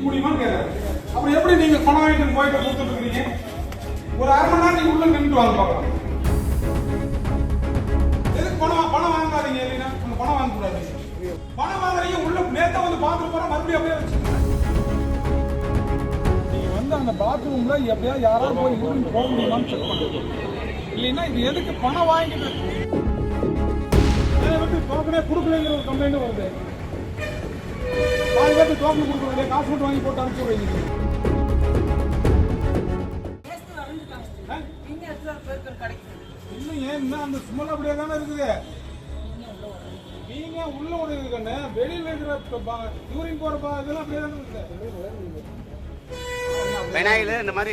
முடியுமான்னு கேட்கறேன். அப்புறம் எப்படி நீங்க பணம் வாங்கிட்டு போயிட்டு கொடுத்துட்டு இருக்கீங்க? ஒரு அரை மணி நேரம் நீங்க உள்ள நின்று வாங்க பார்க்கலாம். எதுக்கு பணம் வாங்காதீங்க இல்லைன்னா அந்த பணம் வாங்க கூடாது. பணம் வாங்குறீங்க உள்ள நேத்தா வந்து பாத்ரூம் போற மறுபடியும் அப்படியே வச்சுக்கோங்க. நீங்க வந்து அந்த பாத்ரூம்ல எப்படியா யாராவது போய் யூரின் போக முடியுமான்னு செக் பண்ணுங்க. இல்லைன்னா இது எதுக்கு பணம் வாங்கிட்டு டோக்கனே கொடுக்கலங்கிற ஒரு கம்ப்ளைண்ட் வருது. பாதி பேருக்கு டோக்கன் கொடுக்குறீங்க, காசு மட்டும் வாங்கி போட்டு அனுப்பிச்சுடுறீங்க. இன்னும் ஏன் அந்த சுமல் அப்படியே தானே இருக்குது. நீங்க உள்ள ஒரு இருக்குன்னு வெளியில இருக்கிற யூரின் போற இதெல்லாம் அப்படியே தானே இருக்குது. இந்த மாதிரி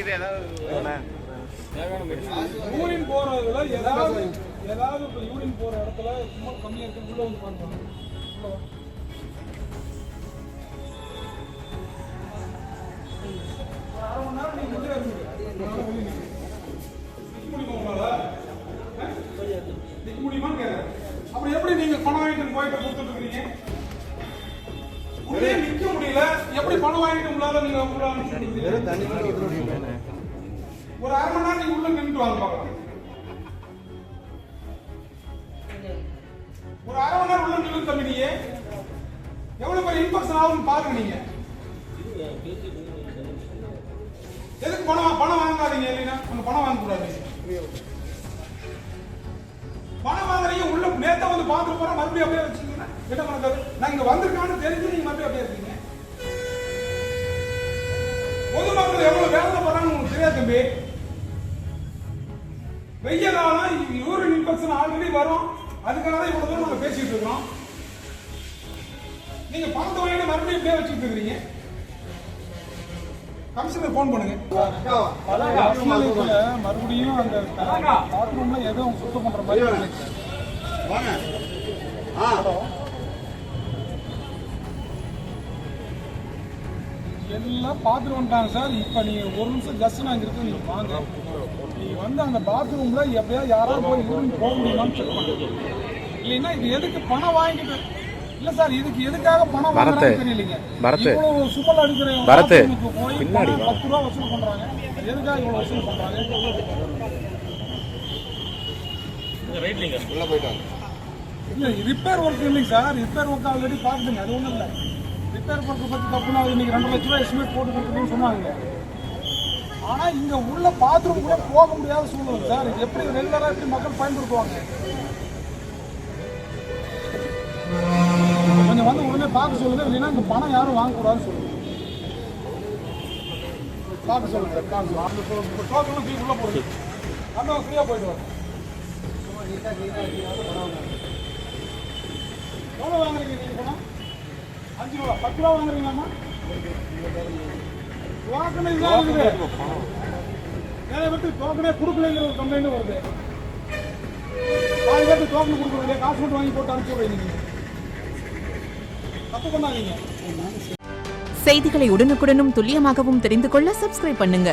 யூரின் போறதுல ஏதாவது யூரின் போற இடத்துல சும்மா கம்மியா இருக்கு உள்ள வந்து பாருங்க. அரை மணி நேரம் நீங்க உள்ளே இருக்கு நிக்க முடியுமான்னு கேட்கறேன். அப்புறம் எப்படி நீங்க பணம் வாங்கிட்டு போயிட்டு கொடுத்துட்டு இருக்கீங்க? உள்ளே நிக்க முடியல, எப்படி பணம் வாங்கிட்டு உள்ளால நீங்க ஒரு அரை மணி நேரம் நீங்க உள்ள நின்று வாங்க பார்க்கலாம். ஒரு அரை மணி நேரம் உள்ள நின்று தம்பி நீங்க எவ்வளவு பேர் இன்ஃபெக்ஷன் ஆகும்னு பாருங்க. நீங்க எதுக்கு பணம் வாங்காதீங்க இல்லைன்னா அந்த பணம் வாங்க கூடாது. பணம் வாங்குறீங்க உள்ள நேத்தா வந்து பாத்ரூம் போற மறுபடியும் அப்படியே வச்சுக்கீங்கன்னா என்ன பண்ணாது? நான் இங்க வந்திருக்கான்னு தெரிஞ்சு நீங்க மறுபடியும் அப்படியே இருக்கீங்க. பொதுமக்கள் எவ்வளவு வேதனை போறாங்கன்னு உங்களுக்கு தெரியாது தம்பி. வெய்ய காலம் யூரின் இன்ஃபெக்ஷன் ஆல்ரெடி வரும். அதுக்காக தான் இவ்வளவு தூரம் நாங்க பேசிட்டு இருக்கோம். நீங்க பணத்தை வாங்கிட்டு மறுபடியும் இப்படியே வச்சுட்டு இருக்கீங்க. கமிஷனர் போன் பண்ணுங்க. மறுபடியும் அந்த பாத்ரூம்ல எதுவும் சுத்தம் பண்ற மாதிரி எல்லாம் பாத்ரூம் வந்துட்டாங்க சார். இப்ப நீங்க ஒரு நிமிஷம் ஜஸ்ட் நான் இருக்கு நீங்க வாங்க. நீங்க வந்து அந்த பாத்ரூம்ல எப்படியா யாராவது போய் யூரின் போக முடியுமான்னு செக் பண்ணுங்க. இல்லைன்னா இது எதுக்கு பணம் வாங்கிட்டு இல்ல சார், இதுக்கு எதுக்காக பணம் வாங்குறாங்கன்னு தெரியலீங்க. இவ்வளவு சுமல் அடிக்கிற போய் 10 ரூபா வசூல் பண்றாங்க. எதுக்காக இவ்வளவு வசூல் பண்றாங்க? இல்ல ரிப்பேர் ஒர்க் இல்லைங்க சார். ரிப்பேர் ஒர்க் ஆல்ரெடி பாத்துங்க. அது ஒண்ணும் இல்ல. ரிப்பேர் ஒர்க் பத்தி தப்புனா இன்னைக்கு 2 லட்சம் ரூபாய் எஸ்டிமேட் போட்டு கொடுத்துருன்னு சொன்னாங்க. ஆனா இங்க உள்ள பாத்ரூம் கூட போக முடியாத சூழ்நிலை சார். எப்படி ரெகுலரா எப்படி மக்கள் பயன்படுத்துவாங்க? கொஞ்சம் வந்து உடனே பார்க்க சொல்லுங்க. இல்லைன்னா இந்த பணம் யாரும் வாங்கக்கூடாதுன்னு சொல்லுங்க. பார்க்க சொல்லுங்க சார். பார்க்க சொல்லுங்க. டோக்கன் தூக்கி உள்ள போடுங்க. நம்ம ஃப்ரீயா போயிட்டு வரோம். எவ்வளோ வாங்குறீங்க நீங்க பணம்? 5 ரூபா 10 ரூபா வாங்குறீங்களாம்மா? டோக்கன் இதான் இருக்குது. நிறைய பேருக்கு டோக்கனே கொடுக்கலங்கிற ஒரு கம்ப்ளைண்ட் வருது. பாதி பேருக்கு டோக்கன் கொடுக்குறீங்க, காசு மட்டும் வாங்கி போட்டு அனுப்பிச்சுடுறீங்க. செய்திகளை உடனுக்குடனும் துல்லியமாகவும் தெரிந்து கொள்ள சப்ஸ்கிரைப் பண்ணுங்க.